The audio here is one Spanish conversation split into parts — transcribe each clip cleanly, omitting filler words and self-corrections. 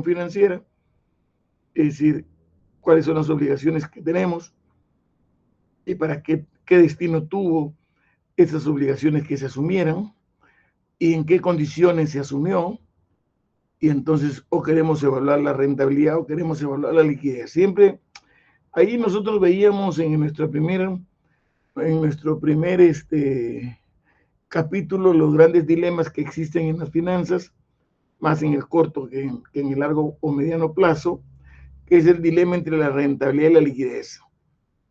financiera, es decir, cuáles son las obligaciones que tenemos y para qué destino tuvo esas obligaciones que se asumieran y en qué condiciones se asumió. Y entonces o queremos evaluar la rentabilidad o queremos evaluar la liquidez. Siempre ahí nosotros veíamos en nuestro primer capítulo los grandes dilemas que existen en las finanzas, más en el corto que en el largo o mediano plazo, que es el dilema entre la rentabilidad y la liquidez,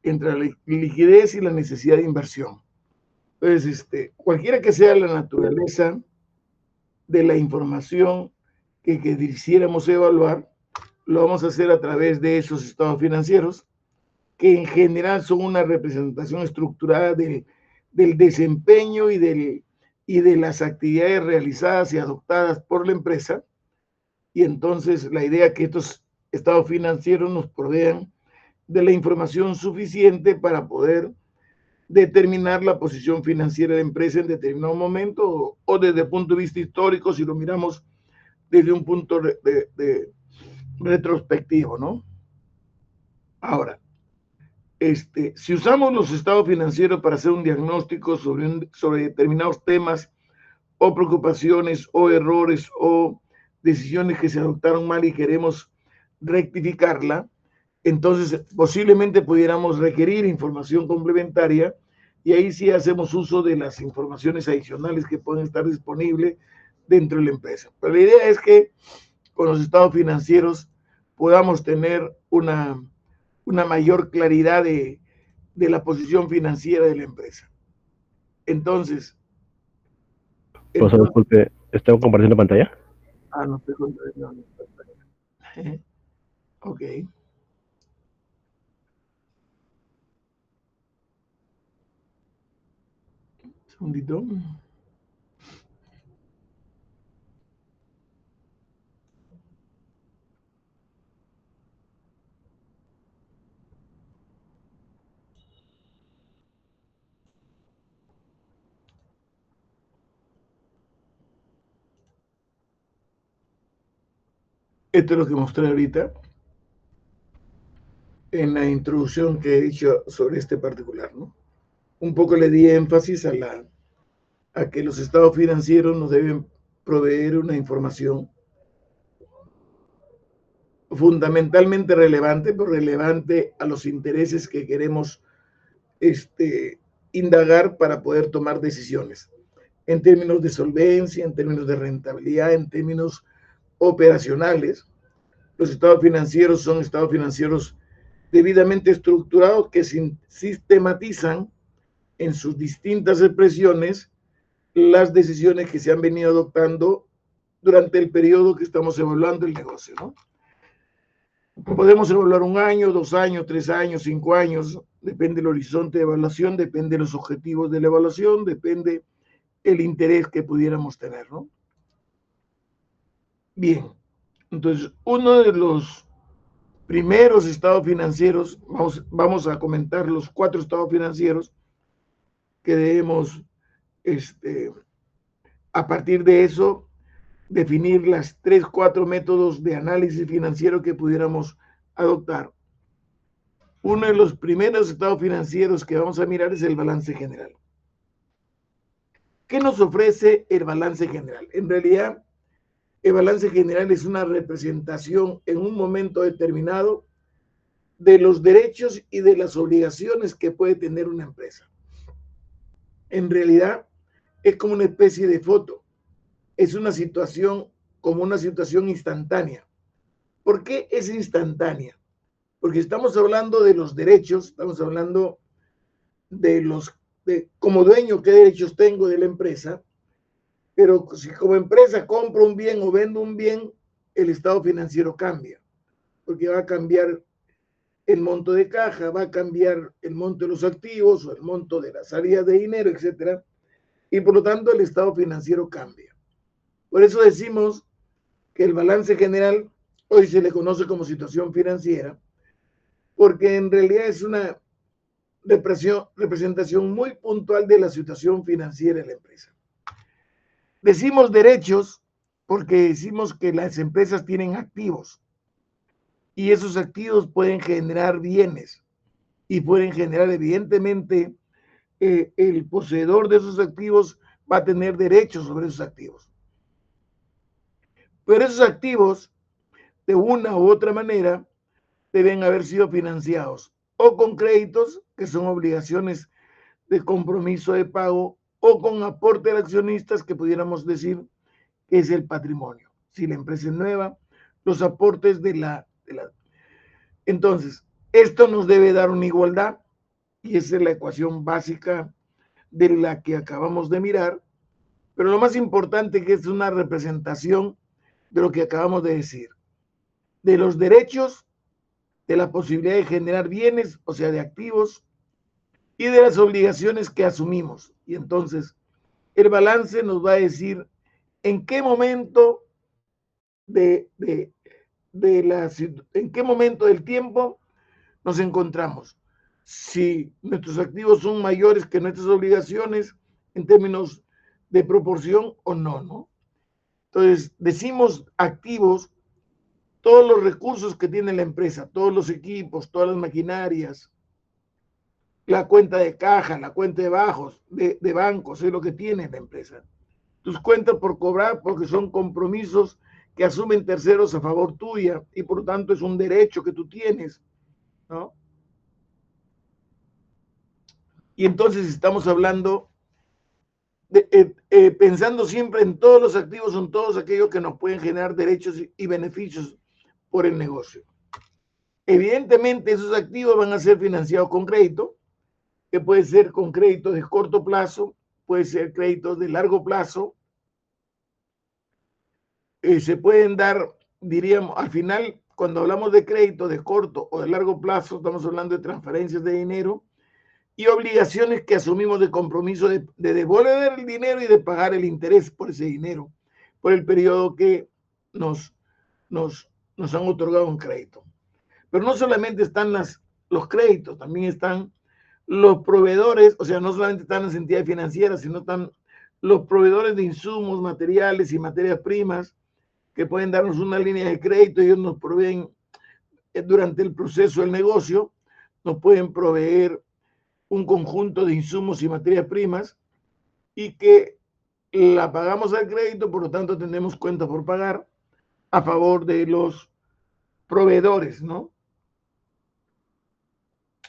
entre la liquidez y la necesidad de inversión. Entonces, cualquiera que sea la naturaleza de la información que quisiéramos evaluar, lo vamos a hacer a través de esos estados financieros, que en general son una representación estructurada del desempeño y de las actividades realizadas y adoptadas por la empresa. Y entonces la idea es que estos estados financieros nos provean de la información suficiente para poder determinar la posición financiera de la empresa en determinado momento o desde el punto de vista histórico, si lo miramos desde un punto de retrospectivo, ¿no? Ahora, si usamos los estados financieros para hacer un diagnóstico sobre determinados temas o preocupaciones o errores o decisiones que se adoptaron mal y queremos rectificarla, entonces posiblemente pudiéramos requerir información complementaria y ahí sí hacemos uso de las informaciones adicionales que pueden estar disponibles dentro de la empresa. Pero la idea es que con los estados financieros podamos tener una mayor claridad de la posición financiera de la empresa. Entonces, Profesor, disculpe, ¿estaba compartiendo pantalla? no estoy contando. Ok. Un segundito. Esto es lo que mostré ahorita en la introducción que he dicho sobre este particular, ¿no? Un poco le di énfasis a que los estados financieros nos deben proveer una información fundamentalmente relevante, pero relevante a los intereses que queremos indagar para poder tomar decisiones, en términos de solvencia, en términos de rentabilidad, en términos operacionales. Los estados financieros son estados financieros debidamente estructurados que sistematizan en sus distintas expresiones las decisiones que se han venido adoptando durante el periodo que estamos evaluando el negocio, ¿no? Podemos evaluar 1 año, 2 años, 3 años, 5 años, depende del horizonte de evaluación, depende de los objetivos de la evaluación, depende el interés que pudiéramos tener, ¿no? Bien, entonces uno de los primeros estados financieros, vamos a comentar los 4 estados financieros que debemos, a partir de eso, definir las 3, 4 métodos de análisis financiero que pudiéramos adoptar. Uno de los primeros estados financieros que vamos a mirar es el balance general. ¿Qué nos ofrece el balance general? En realidad, el balance general es una representación en un momento determinado de los derechos y de las obligaciones que puede tener una empresa. En realidad, es como una especie de foto. Es una situación como una situación instantánea. ¿Por qué es instantánea? Porque estamos hablando de los derechos, estamos hablando de como dueño qué derechos tengo de la empresa, pero si como empresa compro un bien o vendo un bien, el estado financiero cambia, porque va a cambiar el monto de caja, va a cambiar el monto de los activos o el monto de la salida de dinero, etcétera, y por lo tanto el estado financiero cambia. Por eso decimos que el balance general hoy se le conoce como situación financiera, porque en realidad es una representación muy puntual de la situación financiera de la empresa. Decimos derechos porque decimos que las empresas tienen activos y esos activos pueden generar bienes y pueden generar, evidentemente, el poseedor de esos activos va a tener derechos sobre esos activos. Pero esos activos, de una u otra manera, deben haber sido financiados o con créditos, que son obligaciones de compromiso de pago, o con aporte de accionistas, que pudiéramos decir que es el patrimonio. Si la empresa es nueva, los aportes de la... Entonces, esto nos debe dar una igualdad, y esa es la ecuación básica de la que acabamos de mirar, pero lo más importante que es una representación de lo que acabamos de decir, de los derechos, de la posibilidad de generar bienes, o sea, de activos, y de las obligaciones que asumimos. Y entonces, el balance nos va a decir en qué momento en qué momento del tiempo nos encontramos. Si nuestros activos son mayores que nuestras obligaciones en términos de proporción o no, ¿no? Entonces, decimos activos todos los recursos que tiene la empresa, todos los equipos, todas las maquinarias, la cuenta de caja, la cuenta de bajos, de bancos, es lo que tiene la empresa. Tus cuentas por cobrar, porque son compromisos que asumen terceros a favor tuya y por lo tanto es un derecho que tú tienes, ¿no? Y entonces estamos hablando pensando siempre en todos los activos, son todos aquellos que nos pueden generar derechos y beneficios por el negocio. Evidentemente esos activos van a ser financiados con crédito, que puede ser con créditos de corto plazo, puede ser créditos de largo plazo. Se pueden dar, diríamos, al final, cuando hablamos de crédito de corto o de largo plazo, estamos hablando de transferencias de dinero y obligaciones que asumimos de compromiso de devolver el dinero y de pagar el interés por ese dinero, por el periodo que nos han otorgado un crédito. Pero no solamente están los créditos, también están los proveedores, o sea, no solamente están las entidades financieras, sino están los proveedores de insumos, materiales y materias primas, que pueden darnos una línea de crédito y ellos nos proveen durante el proceso del negocio, nos pueden proveer un conjunto de insumos y materias primas y que la pagamos al crédito, por lo tanto tenemos cuenta por pagar a favor de los proveedores, ¿no?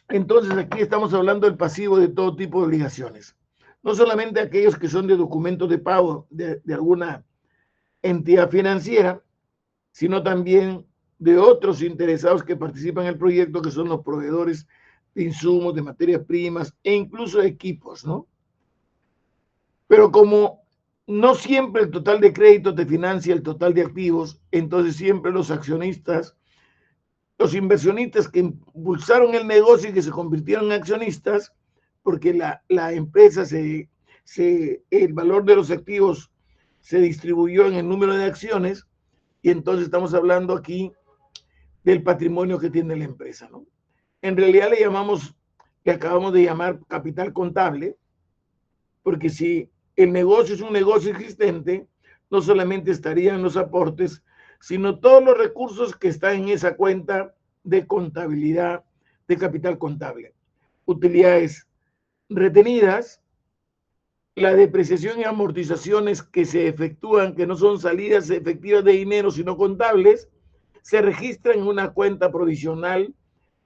Entonces aquí estamos hablando del pasivo de todo tipo de obligaciones, no solamente aquellos que son de documentos de pago de alguna entidad financiera, sino también de otros interesados que participan en el proyecto, que son los proveedores de insumos, de materias primas e incluso de equipos, ¿no? Pero como no siempre el total de crédito te financia el total de activos, entonces siempre los accionistas, los inversionistas que impulsaron el negocio y que se convirtieron en accionistas, porque la empresa el valor de los activos se distribuyó en el número de acciones, y entonces estamos hablando aquí del patrimonio que tiene la empresa, ¿no? En realidad le acabamos de llamar capital contable, porque si el negocio es un negocio existente, no solamente estarían los aportes, sino todos los recursos que están en esa cuenta de contabilidad de capital contable. Utilidades retenidas, la depreciación y amortizaciones que se efectúan, que no son salidas efectivas de dinero, sino contables, se registran en una cuenta provisional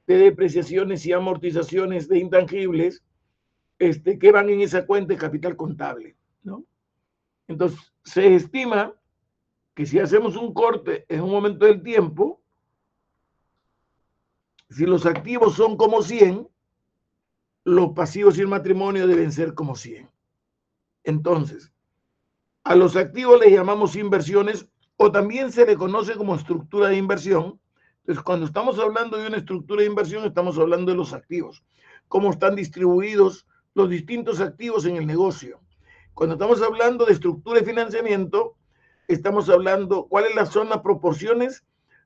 de depreciaciones y amortizaciones de intangibles, que van en esa cuenta de capital contable, ¿no? Entonces, se estima que si hacemos un corte en un momento del tiempo, si los activos son como 100, los pasivos y el matrimonio deben ser como 100. Entonces, a los activos les llamamos inversiones, o también se le conoce como estructura de inversión. Entonces, cuando estamos hablando de una estructura de inversión, estamos hablando de los activos, cómo están distribuidos los distintos activos en el negocio. Cuando estamos hablando de estructura de financiamiento, estamos hablando cuáles son las proporciones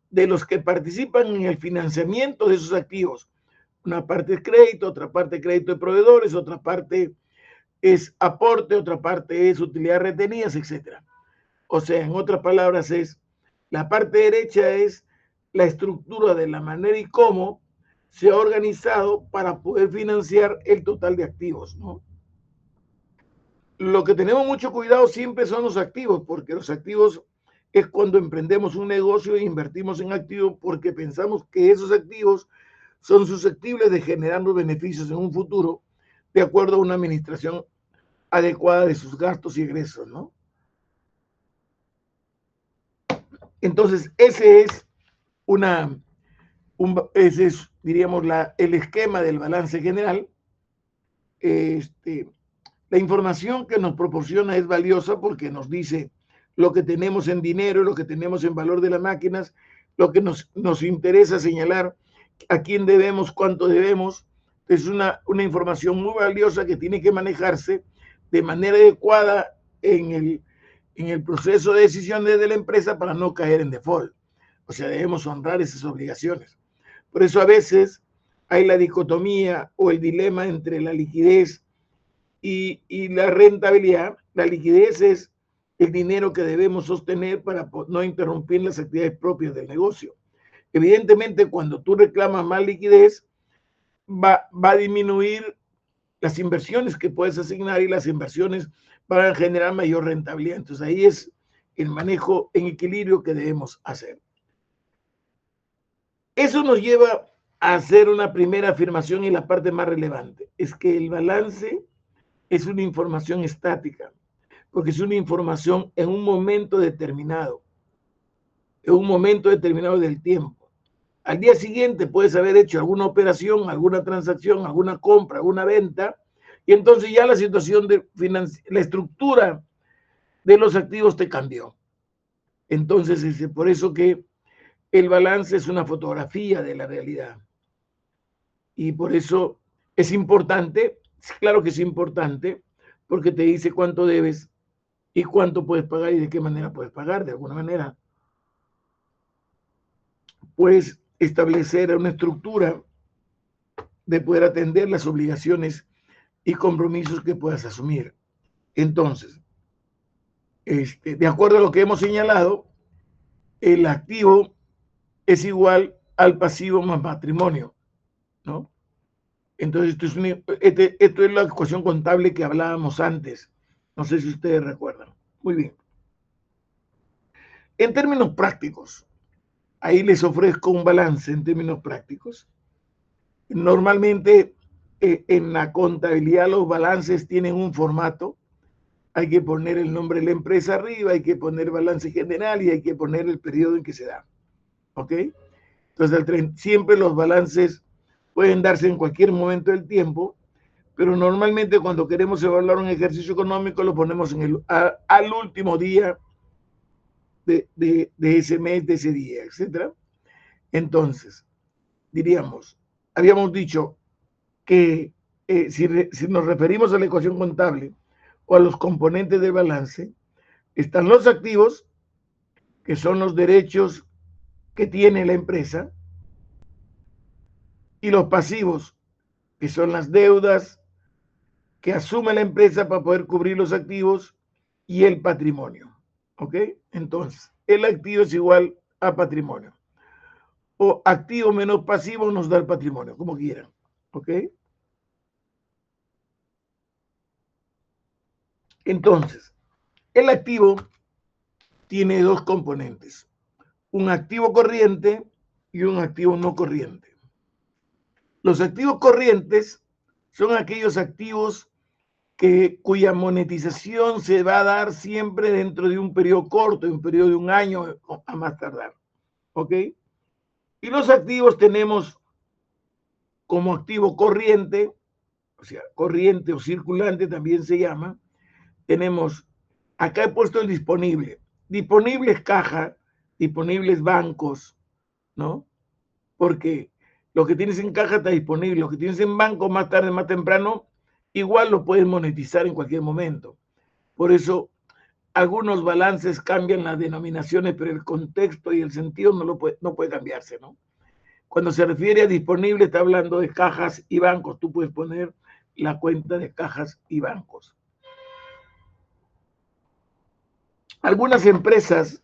de los que participan en el financiamiento de esos activos. Una parte es crédito, otra parte es crédito de proveedores, otra parte es aporte, otra parte es utilidades retenidas, etc. O sea, en otras palabras, la parte derecha es la estructura de la manera y cómo se ha organizado para poder financiar el total de activos, ¿no? Lo que tenemos mucho cuidado siempre son los activos, porque los activos es cuando emprendemos un negocio e invertimos en activos porque pensamos que esos activos son susceptibles de generarnos beneficios en un futuro de acuerdo a una administración adecuada de sus gastos y egresos, ¿no? Entonces, ese es, diríamos, el esquema del balance general. La información que nos proporciona es valiosa porque nos dice lo que tenemos en dinero, lo que tenemos en valor de las máquinas, lo que nos interesa señalar a quién debemos, cuánto debemos. Es una información muy valiosa que tiene que manejarse de manera adecuada en el proceso de decisiones de la empresa para no caer en default. O sea, debemos honrar esas obligaciones. Por eso a veces hay la dicotomía o el dilema entre la liquidez y la rentabilidad. La liquidez es el dinero que debemos sostener para no interrumpir las actividades propias del negocio. Evidentemente, cuando tú reclamas más liquidez, va a disminuir las inversiones que puedes asignar y las inversiones van a generar mayor rentabilidad. Entonces ahí es el manejo en equilibrio que debemos hacer. Eso nos lleva a hacer una primera afirmación y la parte más relevante, es que el balance es una información estática, porque es una información en un momento determinado del tiempo. Al día siguiente puedes haber hecho alguna operación, alguna transacción, alguna compra, alguna venta, y entonces ya la situación la estructura de los activos te cambió. Entonces, por eso que el balance es una fotografía de la realidad. Y por eso es importante, claro que es importante, porque te dice cuánto debes y cuánto puedes pagar y de qué manera puedes pagar. De alguna manera puedes establecer una estructura de poder atender las obligaciones y compromisos que puedas asumir. Entonces, de acuerdo a lo que hemos señalado, el activo es igual al pasivo más patrimonio, ¿no? Entonces, esto es la ecuación contable que hablábamos antes. No sé si ustedes recuerdan. Muy bien. En términos prácticos, ahí les ofrezco un balance en términos prácticos. Normalmente, en la contabilidad los balances tienen un formato. Hay que poner el nombre de la empresa arriba, hay que poner balance general y hay que poner el periodo en que se da. ¿Ok? Entonces, siempre los balances pueden darse en cualquier momento del tiempo, pero normalmente cuando queremos evaluar un ejercicio económico lo ponemos al último día de ese mes, de ese día, etc. Entonces, habíamos dicho que si nos referimos a la ecuación contable o a los componentes del balance, están los activos, que son los derechos que tiene la empresa, y los pasivos, que son las deudas que asume la empresa para poder cubrir los activos, y el patrimonio. ¿Ok? Entonces, el activo es igual a patrimonio. O activo menos pasivo nos da el patrimonio, como quieran. ¿Ok? Entonces, el activo tiene dos componentes, un activo corriente y un activo no corriente. Los activos corrientes son aquellos activos cuya monetización se va a dar siempre dentro de un periodo corto, un periodo de un año a más tardar. ¿Ok? Y los activos tenemos como activo corriente, o sea, corriente o circulante también se llama, tenemos, acá he puesto el disponible. Disponible es caja, disponible es bancos, ¿no? Porque lo que tienes en caja está disponible, lo que tienes en banco más tarde, más temprano, igual lo puedes monetizar en cualquier momento. Por eso, algunos balances cambian las denominaciones, pero el contexto y el sentido no puede cambiarse, ¿no? Cuando se refiere a disponible, está hablando de cajas y bancos. Tú puedes poner la cuenta de cajas y bancos. Algunas empresas,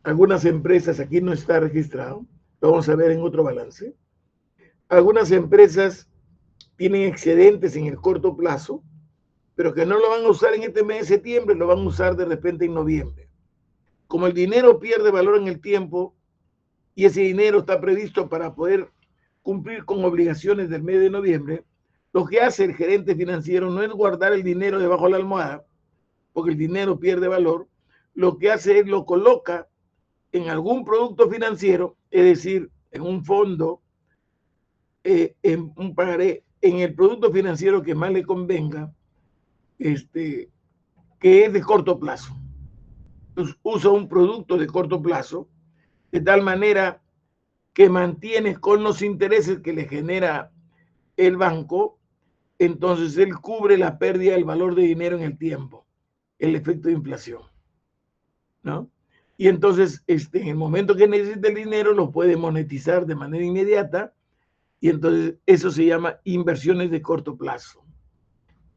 aquí no está registrado, lo vamos a ver en otro balance. Algunas empresas tienen excedentes en el corto plazo, pero que no lo van a usar en este mes de septiembre, lo van a usar de repente en noviembre. Como el dinero pierde valor en el tiempo y ese dinero está previsto para poder cumplir con obligaciones del mes de noviembre, lo que hace el gerente financiero no es guardar el dinero debajo de la almohada, porque el dinero pierde valor, lo que hace es lo coloca en algún producto financiero, es decir, en un fondo, en un pagaré, en el producto financiero que más le convenga, que es de corto plazo. Entonces, usa un producto de corto plazo, de tal manera que mantiene con los intereses que le genera el banco, entonces él cubre la pérdida del valor de dinero en el tiempo, el efecto de inflación, ¿no? Y entonces, en el momento que necesita el dinero, lo puede monetizar de manera inmediata, y entonces eso se llama inversiones de corto plazo.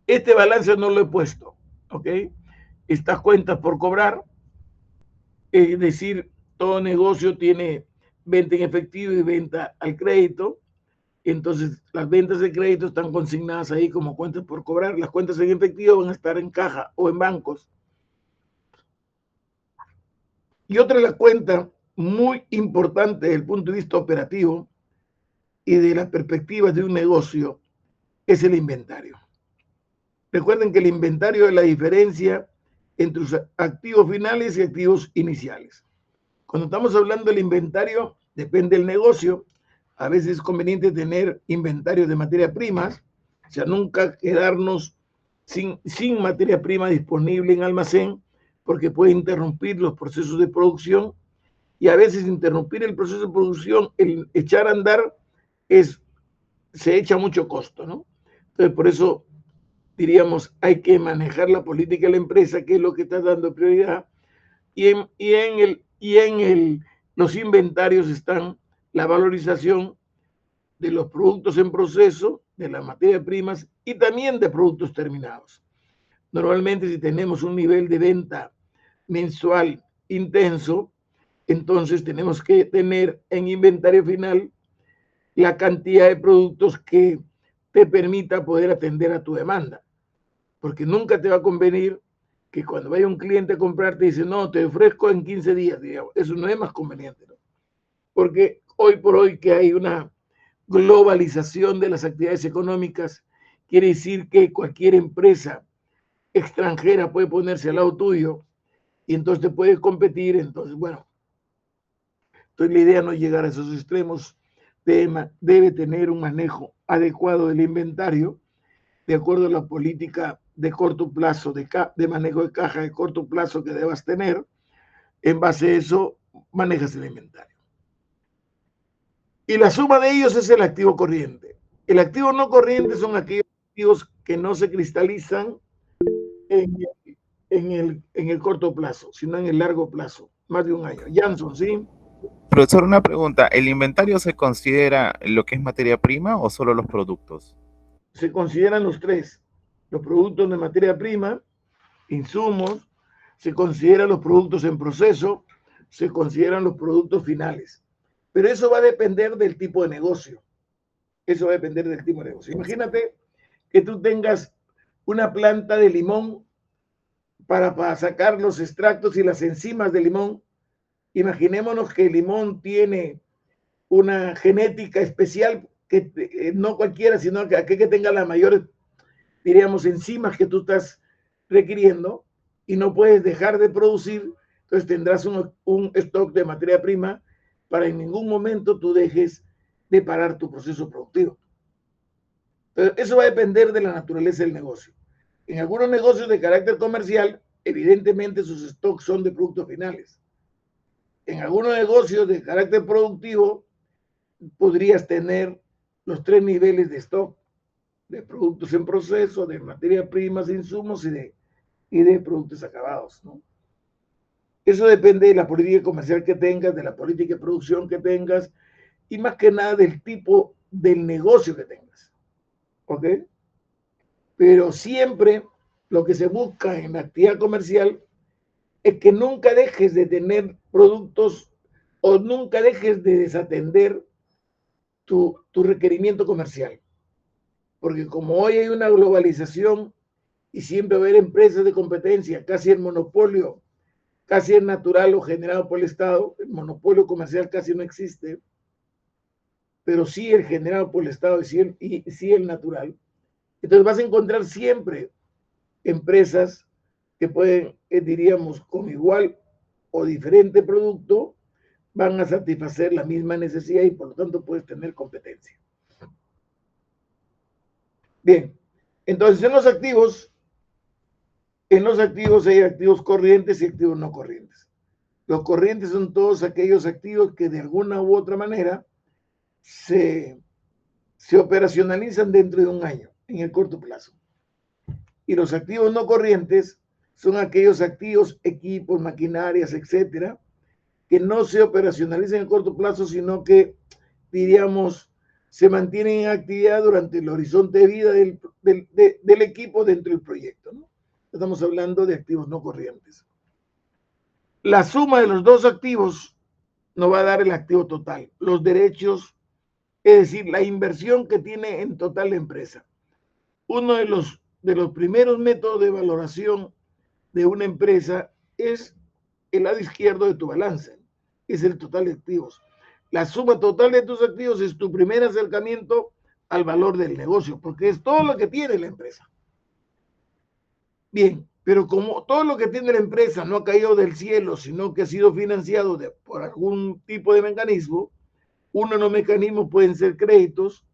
Este balance no lo he puesto, ¿ok? Estas cuentas por cobrar, es decir, todo negocio tiene venta en efectivo y venta al crédito. Entonces, las ventas de crédito están consignadas ahí como cuentas por cobrar. Las cuentas en efectivo van a estar en caja o en bancos. Y otra de las cuentas muy importante desde el punto de vista operativo y de las perspectivas de un negocio es el inventario. Recuerden que el inventario es la diferencia entre los activos finales y activos iniciales. Cuando estamos hablando del inventario, depende del negocio. A veces es conveniente tener inventarios de materias primas, o sea, nunca quedarnos sin materia prima disponible en almacén, porque puede interrumpir los procesos de producción, y a veces interrumpir el proceso de producción, el echar a andar, se echa mucho costo, ¿no? Entonces, por eso diríamos, hay que manejar la política de la empresa, que es lo que está dando prioridad, los inventarios están la valorización de los productos en proceso, de las materias primas y también de productos terminados. Normalmente, si tenemos un nivel de venta mensual intenso, entonces tenemos que tener en inventario final la cantidad de productos que te permita poder atender a tu demanda, porque nunca te va a convenir que cuando vaya un cliente a comprar te dice, no, te ofrezco en 15 días, digamos. Eso no es más conveniente, ¿no? Porque hoy por hoy que hay una globalización de las actividades económicas, quiere decir que cualquier empresa extranjera puede ponerse al lado tuyo y entonces te puede competir. Entonces, bueno, entonces la idea no es llegar a esos extremos, debe tener un manejo adecuado del inventario de acuerdo a la política de corto plazo, de manejo de caja de corto plazo que debas tener. En base a eso, manejas el inventario. Y la suma de ellos es el activo corriente. El activo no corriente son aquellos activos que no se cristalizan en el corto plazo, sino en el largo plazo, más de un año. Janson, ¿sí? Profesor, una pregunta. ¿El inventario se considera lo que es materia prima o solo los productos? Se consideran los tres: los productos de materia prima, insumos, se consideran los productos en proceso, se consideran los productos finales. Pero eso va a depender del tipo de negocio. Eso va a depender del tipo de negocio. Imagínate que tú tengas una planta de limón para sacar los extractos y las enzimas de limón. Imaginémonos que el limón tiene una genética especial que no cualquiera, sino aquel que tenga las mayores, diríamos, enzimas que tú estás requiriendo, y no puedes dejar de producir. Entonces tendrás un stock de materia prima para en ningún momento tú dejes de parar tu proceso productivo. Entonces, eso va a depender de la naturaleza del negocio. En algunos negocios de carácter comercial, evidentemente sus stocks son de productos finales. En algunos negocios de carácter productivo, podrías tener los tres niveles de stock: de productos en proceso, de materias primas, insumos y de productos acabados, ¿no? Eso depende de la política comercial que tengas, de la política de producción que tengas y más que nada del tipo del negocio que tengas, ¿ok? Pero siempre lo que se busca en la actividad comercial es que nunca dejes de tener productos o nunca dejes de desatender tu requerimiento comercial. Porque como hoy hay una globalización y siempre va a haber empresas de competencia, casi el monopolio, casi es natural o generado por el Estado, el monopolio comercial casi no existe, pero sí el generado por el Estado y sí el natural. Entonces vas a encontrar siempre empresas que pueden, diríamos, con igual o diferente producto, van a satisfacer la misma necesidad y por lo tanto puedes tener competencia. Bien, entonces en los activos hay activos corrientes y activos no corrientes. Los corrientes son todos aquellos activos que de alguna u otra manera se operacionalizan dentro de un año, en el corto plazo. Y los activos no corrientes son aquellos activos, equipos, maquinarias, etcétera, que no se operacionalizan en el corto plazo, sino que, diríamos, se mantienen en actividad durante el horizonte de vida del equipo dentro del proyecto, ¿no? Estamos hablando de activos no corrientes. La suma de los dos activos nos va a dar el activo total, los derechos, es decir, la inversión que tiene en total la empresa. Uno de los primeros métodos de valoración de una empresa es el lado izquierdo de tu balance, es el total de activos. La suma total de tus activos es tu primer acercamiento al valor del negocio, porque es todo lo que tiene la empresa. Bien, pero como todo lo que tiene la empresa no ha caído del cielo, sino que ha sido financiado por algún tipo de mecanismo, uno de los mecanismos pueden ser créditos,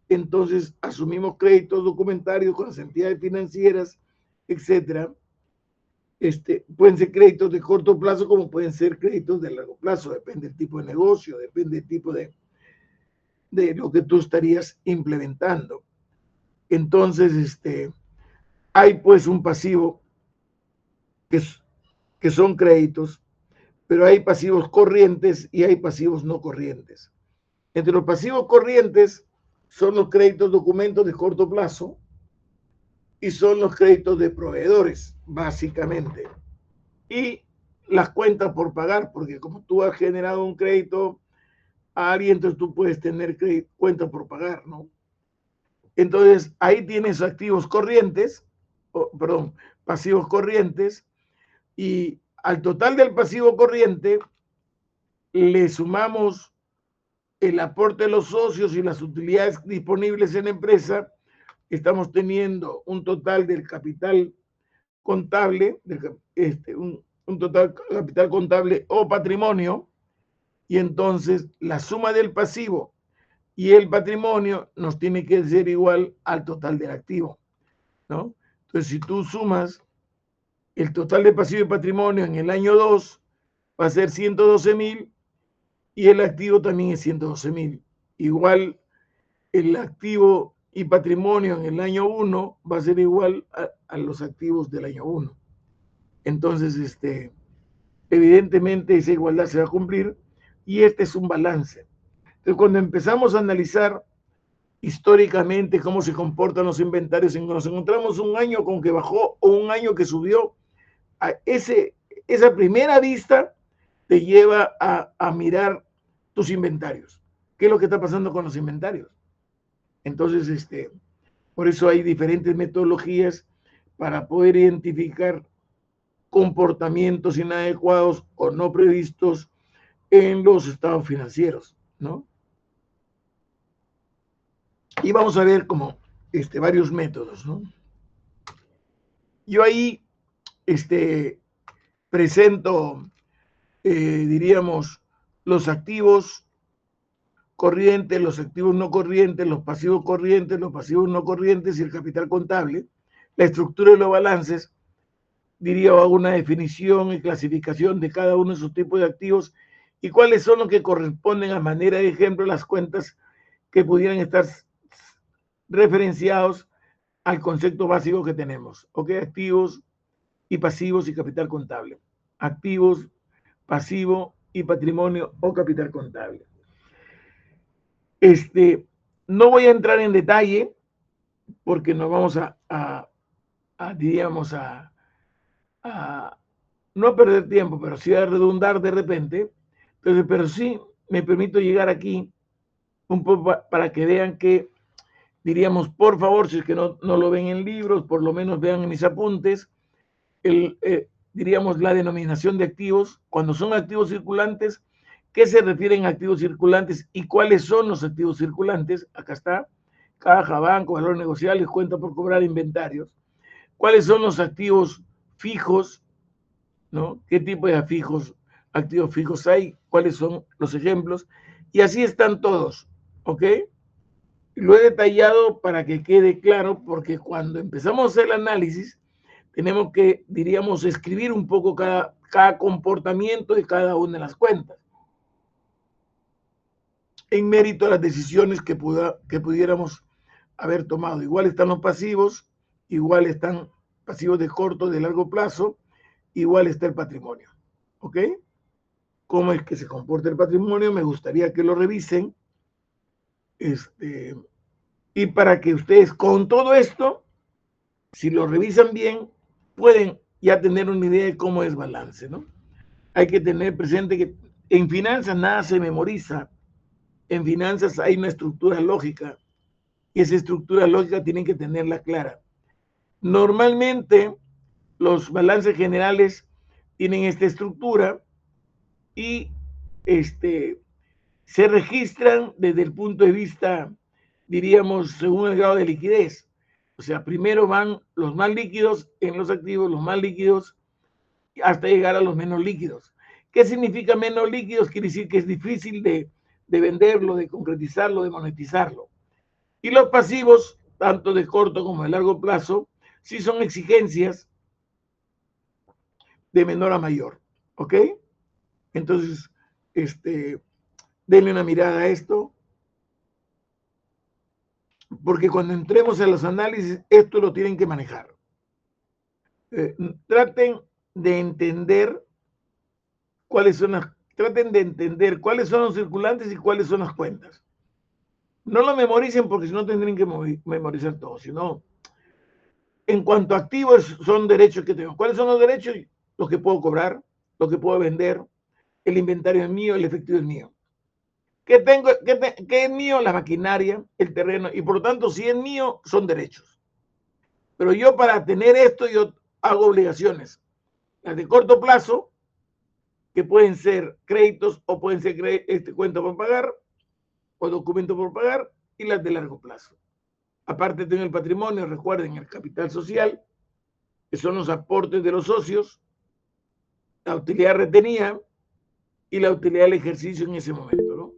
entonces asumimos créditos documentarios con las entidades financieras, etcétera. Pueden ser créditos de corto plazo como pueden ser créditos de largo plazo, depende del tipo de negocio, depende del tipo de lo que tú estarías implementando. Entonces, hay pues un pasivo que son créditos, pero hay pasivos corrientes y hay pasivos no corrientes. Entre los pasivos corrientes son los créditos documentos de corto plazo y son los créditos de proveedores, básicamente. Y las cuentas por pagar, porque como tú has generado un crédito a alguien, entonces tú puedes tener cuentas por pagar, ¿no? Entonces, ahí tienes activos corrientes, pasivos corrientes, y al total del pasivo corriente le sumamos el aporte de los socios y las utilidades disponibles en la empresa, estamos teniendo un total del capital contable, un total capital contable o patrimonio, y entonces la suma del pasivo y el patrimonio nos tiene que ser igual al total del activo, ¿no? Entonces, si tú sumas el total de pasivo y patrimonio en el año 2, va a ser 112,000 y el activo también es 112,000. Igual el activo y patrimonio en el año 1 va a ser igual a los activos del año 1. Entonces, evidentemente esa igualdad se va a cumplir y este es un balance. Entonces, cuando empezamos a analizar históricamente cómo se comportan los inventarios, nos encontramos un año con que bajó o un año que subió, esa primera vista te lleva a mirar tus inventarios. ¿Qué es lo que está pasando con los inventarios? Entonces, por eso hay diferentes metodologías para poder identificar comportamientos inadecuados o no previstos en los estados financieros, ¿no? Y vamos a ver como varios métodos, ¿no? Yo ahí presento, diríamos, los activos corrientes, los activos no corrientes, los pasivos corrientes, los pasivos no corrientes y el capital contable, la estructura de los balances, diría, hago una definición y clasificación de cada uno de esos tipos de activos y cuáles son los que corresponden a manera de ejemplo las cuentas que pudieran estar referenciados al concepto básico que tenemos, ¿ok? Activos y pasivos y capital contable. Activos, pasivo y patrimonio o capital contable. No voy a entrar en detalle porque nos vamos diríamos, a no perder tiempo, pero sí a redundar de repente. Entonces, pero sí me permito llegar aquí un poco para que vean que, diríamos, por favor, si es que no lo ven en libros, por lo menos vean en mis apuntes, diríamos, la denominación de activos, cuando son activos circulantes, ¿qué se refieren a activos circulantes y cuáles son los activos circulantes? Acá está, caja, banco, valores negociables, cuenta por cobrar, inventarios. ¿Cuáles son los activos fijos? ¿No? ¿Qué tipo de activos fijos hay? ¿Cuáles son los ejemplos? Y así están todos, ¿ok? Lo he detallado para que quede claro, porque cuando empezamos a hacer el análisis, tenemos que, diríamos, escribir un poco cada comportamiento de cada una de las cuentas, en mérito a las decisiones que pudiéramos haber tomado. Igual están los pasivos, igual están pasivos de corto, de largo plazo, igual está el patrimonio, ¿ok? ¿Cómo es que se comporta el patrimonio? Me gustaría que lo revisen, y para que ustedes con todo esto, si lo revisan bien, pueden ya tener una idea de cómo es balance, ¿no? Hay que tener presente que en finanzas nada se memoriza, en finanzas hay una estructura lógica, y esa estructura lógica tienen que tenerla clara. Normalmente los balances generales tienen esta estructura y se registran desde el punto de vista, diríamos, según el grado de liquidez. O sea, primero van los más líquidos en los activos, los más líquidos, hasta llegar a los menos líquidos. ¿Qué significa menos líquidos? Quiere decir que es difícil de venderlo, de concretizarlo, de monetizarlo. Y los pasivos, tanto de corto como de largo plazo, sí son exigencias de menor a mayor. ¿Ok? Entonces, denle una mirada a esto, porque cuando entremos a los análisis, esto lo tienen que manejar. Traten de entender cuáles son los circulantes y cuáles son las cuentas. No lo memoricen porque si no tendrían que memorizar todo, sino en cuanto a activos son derechos que tengo. ¿Cuáles son los derechos? Los que puedo cobrar, los que puedo vender, el inventario es mío, el efectivo es mío. ¿Qué es mío? La maquinaria, el terreno, y por lo tanto, si es mío, son derechos. Pero yo para tener esto, yo hago obligaciones. Las de corto plazo, que pueden ser créditos o pueden ser cuenta por pagar o documento por pagar, y las de largo plazo. Aparte tengo el patrimonio, recuerden, el capital social, que son los aportes de los socios, la utilidad retenida y la utilidad del ejercicio en ese momento, ¿no?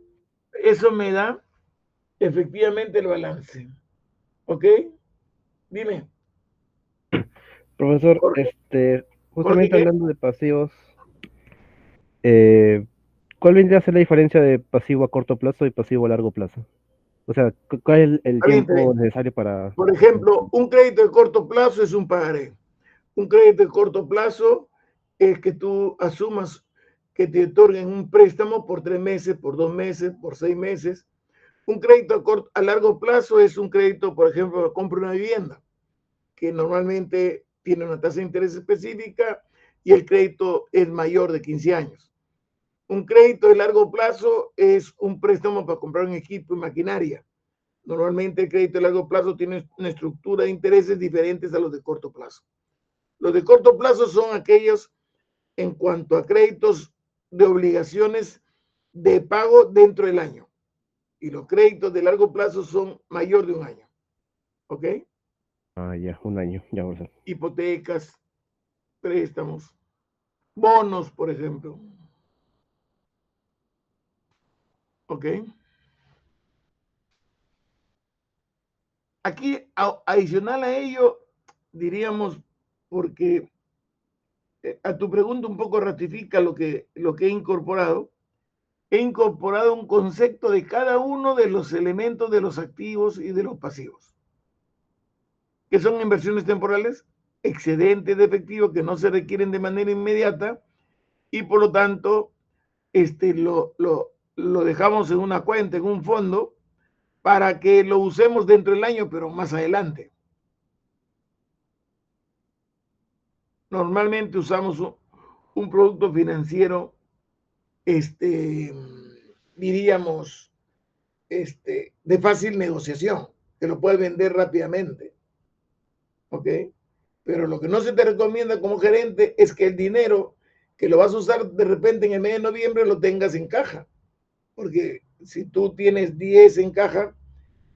Eso me da efectivamente el balance. ¿Ok? Dime. Profesor, Jorge, justamente ¿qué? hablando de pasivos, ¿cuál vendría a ser la diferencia de pasivo a corto plazo y pasivo a largo plazo? O sea, ¿cuál es el Está bien, está tiempo bien. necesario para... Por ejemplo, un crédito de corto plazo es un pagaré. Un crédito de corto plazo es que tú asumas que te otorguen un préstamo por 3 meses, por 2 meses, por 6 meses. Un crédito a largo plazo es un crédito, por ejemplo, compra una vivienda, que normalmente tiene una tasa de interés específica y el crédito es mayor de 15 años. Un crédito de largo plazo es un préstamo para comprar un equipo y maquinaria. Normalmente el crédito de largo plazo tiene una estructura de intereses diferentes a los de corto plazo. Los de corto plazo son aquellos en cuanto a créditos de obligaciones de pago dentro del año. Y los créditos de largo plazo son mayor de un año. ¿Ok? Ah, ya, un año, ya, profesor. Hipotecas, préstamos, bonos, por ejemplo. ¿Ok? Aquí, adicional a ello, diríamos, porque a tu pregunta un poco ratifica lo que he incorporado. He incorporado un concepto de cada uno de los elementos de los activos y de los pasivos, que son inversiones temporales, excedentes de efectivo que no se requieren de manera inmediata y por lo tanto lo dejamos en una cuenta, en un fondo, para que lo usemos dentro del año, pero más adelante. Normalmente usamos un producto financiero, diríamos, de fácil negociación, que lo puedes vender rápidamente, ¿ok? Pero lo que no se te recomienda como gerente es que el dinero que lo vas a usar de repente en el mes de noviembre lo tengas en caja, porque si tú tienes 10 en caja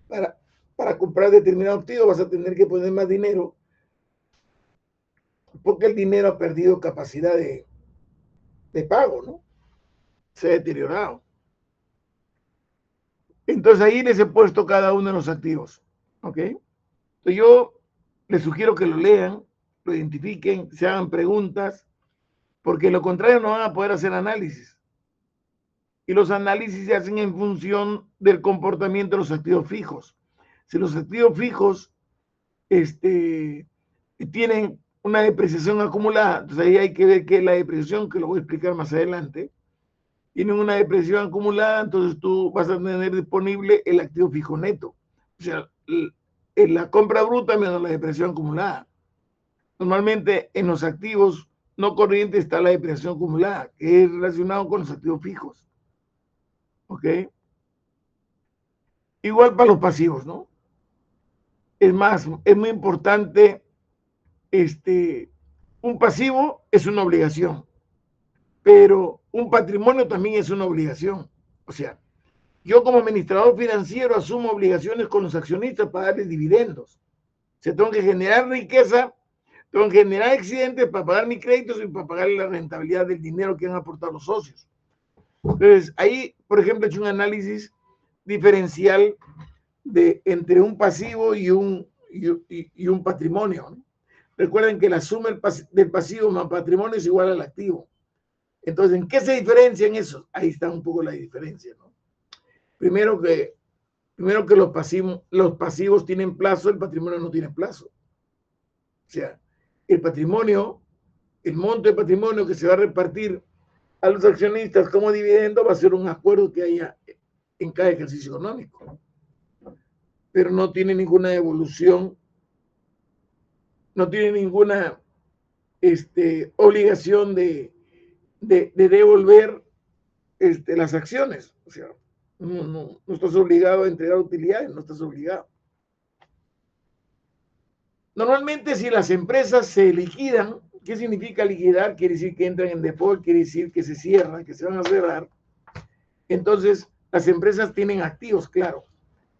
para comprar determinado activo, vas a tener que poner más dinero, porque el dinero ha perdido capacidad de pago, ¿no? Se ha deteriorado. Entonces ahí les he puesto cada uno de los activos, ¿ok? Entonces yo les sugiero que lo lean, lo identifiquen, se hagan preguntas, porque lo contrario no van a poder hacer análisis. Y los análisis se hacen en función del comportamiento de los activos fijos. Si los activos fijos tienen una depreciación acumulada, entonces ahí hay que ver qué es la depreciación, que lo voy a explicar más adelante. Tienen una depreciación acumulada, entonces tú vas a tener disponible el activo fijo neto. O sea, la compra bruta menos la depreciación acumulada. Normalmente en los activos no corrientes está la depreciación acumulada, que es relacionado con los activos fijos. ¿Ok? Igual para los pasivos, ¿no? Es más, es muy importante, un pasivo es una obligación, pero un patrimonio también es una obligación. O sea, yo como administrador financiero asumo obligaciones con los accionistas para darles dividendos. O sea, tengo que generar riqueza, tengo que generar excedentes para pagar mis créditos y para pagar la rentabilidad del dinero que han aportado los socios. Entonces, ahí, por ejemplo, he hecho un análisis diferencial entre un pasivo y un patrimonio, ¿no? Recuerden que la suma del pasivo más patrimonio es igual al activo. Entonces, ¿en qué se diferencian esos? Ahí está un poco la diferencia, ¿no? Primero que los pasivos tienen plazo, el patrimonio no tiene plazo. O sea, el patrimonio, el monto de patrimonio que se va a repartir a los accionistas como dividendo va a ser un acuerdo que haya en cada ejercicio económico, pero no tiene ninguna evolución, no tiene ninguna obligación de devolver las acciones. O sea, no estás obligado a entregar utilidades, no estás obligado. Normalmente, si las empresas se liquidan, ¿qué significa liquidar? Quiere decir que entran en default, quiere decir que se cierran, que se van a cerrar. Entonces, las empresas tienen activos, claro.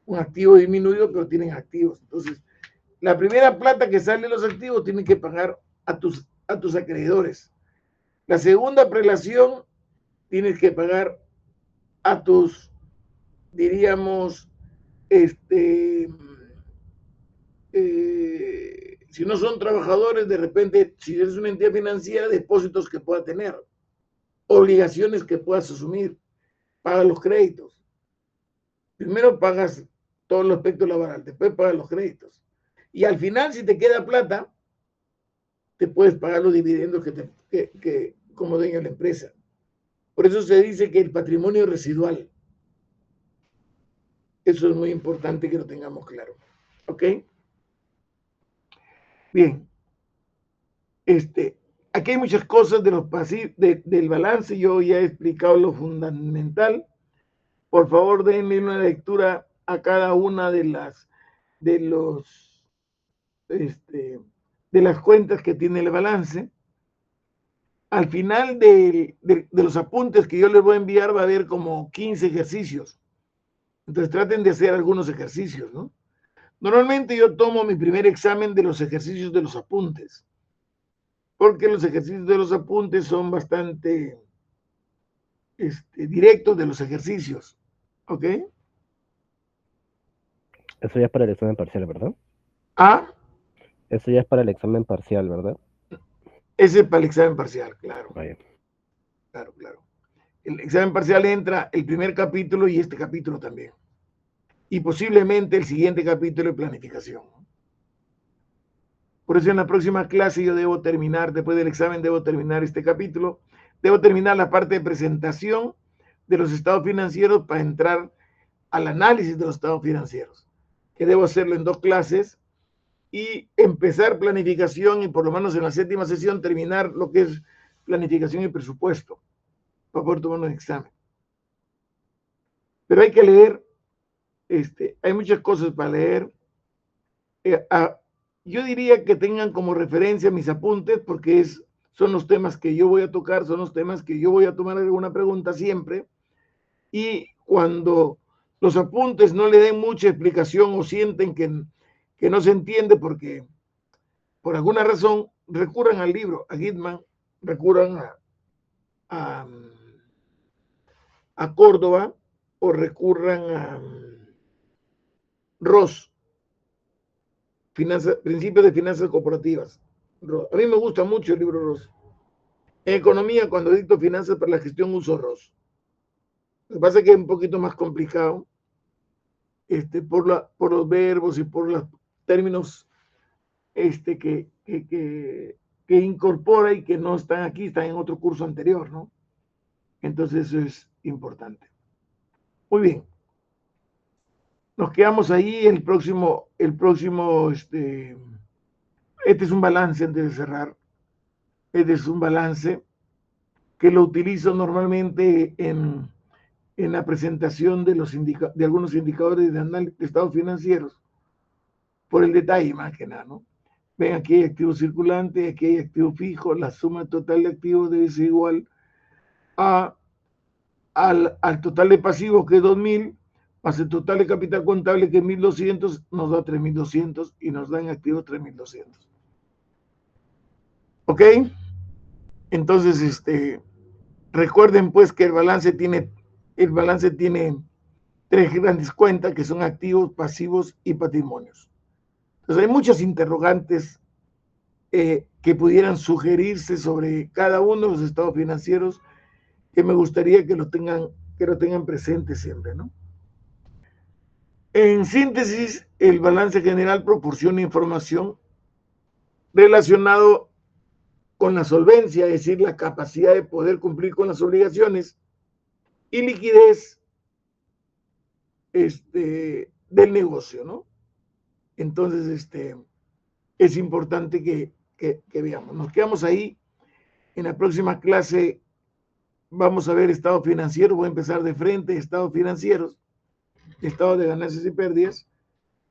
Un activo disminuido, pero tienen activos. Entonces, la primera plata que sale de los activos tienen que pagar a tus acreedores. La segunda prelación tienes que pagar a tus, diríamos, si no son trabajadores, de repente, si eres una entidad financiera, depósitos que pueda tener, obligaciones que puedas asumir, paga los créditos. Primero pagas todo el aspecto laboral, después pagas los créditos. Y al final, si te queda plata, te puedes pagar los dividendos que como dueño de la empresa. Por eso se dice que el patrimonio es residual. Eso es muy importante que lo tengamos claro. ¿Ok? Bien. Aquí hay muchas cosas de los del balance. Yo ya he explicado lo fundamental. Por favor, denle una lectura a cada una de las cuentas que tiene el balance. Al final de los apuntes que yo les voy a enviar va a haber como 15 ejercicios. Entonces traten de hacer algunos ejercicios, ¿no? Normalmente yo tomo mi primer examen de los ejercicios de los apuntes, porque los ejercicios de los apuntes son bastante directos de los ejercicios, ¿ok? Eso ya es para el examen parcial, ¿verdad? Ah, Eso ya es para el examen parcial, ¿verdad? ese es para el examen parcial, claro. Vaya. Claro. El examen parcial entra el primer capítulo y este capítulo también. Y posiblemente el siguiente capítulo de planificación. Por eso en la próxima clase yo debo terminar, después del examen debo terminar este capítulo, debo terminar la parte de presentación de los estados financieros para entrar al análisis de los estados financieros, que debo hacerlo en 2 clases y empezar planificación y por lo menos en la 7ª sesión terminar lo que es planificación y presupuesto para poder tomar un examen. Pero hay que leer, hay muchas cosas para leer. Yo diría que tengan como referencia mis apuntes, porque son los temas que yo voy a tocar, son los temas que yo voy a tomar alguna pregunta siempre. Y cuando los apuntes no le den mucha explicación o sienten que no se entiende porque por alguna razón, recurran al libro, a Gitman, recurran a Córdoba o recurran a Ross, Principios de Finanzas Corporativas. A mí me gusta mucho el libro Ross. En economía, cuando dicto finanzas para la gestión, uso Ross. Lo que pasa es que es un poquito más complicado por los verbos y por los términos que incorpora y que no están aquí, están en otro curso anterior, ¿no? Entonces eso es importante. Muy bien. Nos quedamos ahí. Este es un balance antes de cerrar. Este es un balance que lo utilizo normalmente en la presentación de algunos indicadores de análisis de estados financieros, por el detalle más que nada, ¿no? Ven, aquí hay activo circulante, aquí hay activo fijo, la suma total de activos debe ser igual al total de pasivos, que es 2.000, más el total de capital contable, que es 1.200, nos da 3.200 y nos dan activos 3.200. ¿Ok? Entonces, recuerden pues que el balance tiene tres grandes cuentas, que son activos, pasivos y patrimonios. Entonces hay muchas interrogantes que pudieran sugerirse sobre cada uno de los estados financieros, que me gustaría que lo tengan presente siempre, ¿no? En síntesis, el balance general proporciona información relacionado con la solvencia, es decir, la capacidad de poder cumplir con las obligaciones, y liquidez del negocio, ¿no? Entonces, es importante que veamos. Nos quedamos ahí. En la próxima clase vamos a ver estado financiero. Voy a empezar de frente, estados financieros, estado de ganancias y pérdidas,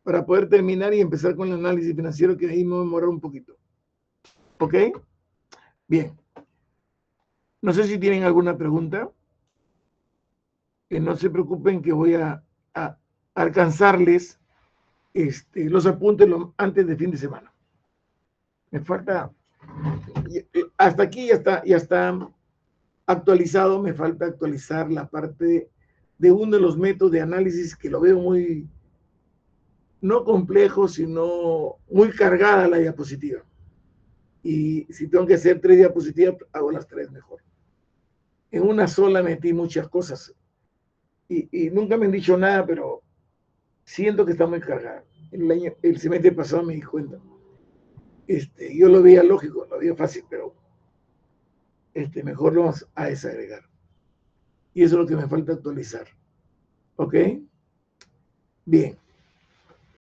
para poder terminar y empezar con el análisis financiero, que ahí me voy a demorar un poquito. ¿Ok? Bien. No sé si tienen alguna pregunta. Que no se preocupen, que voy a alcanzarles los apuntes antes de fin de semana. Me falta, hasta aquí ya está actualizado. Me falta actualizar la parte de uno de los métodos de análisis, que lo veo muy, no complejo, sino muy cargada la diapositiva. Y si tengo que hacer 3 diapositivas, hago las 3 mejor. En una sola metí muchas cosas. Y nunca me han dicho nada, pero siento que está muy cargada. El semestre pasado me di cuenta. Yo lo veía lógico, lo veía fácil, pero mejor lo vamos a desagregar. Y eso es lo que me falta actualizar. ¿Ok? Bien.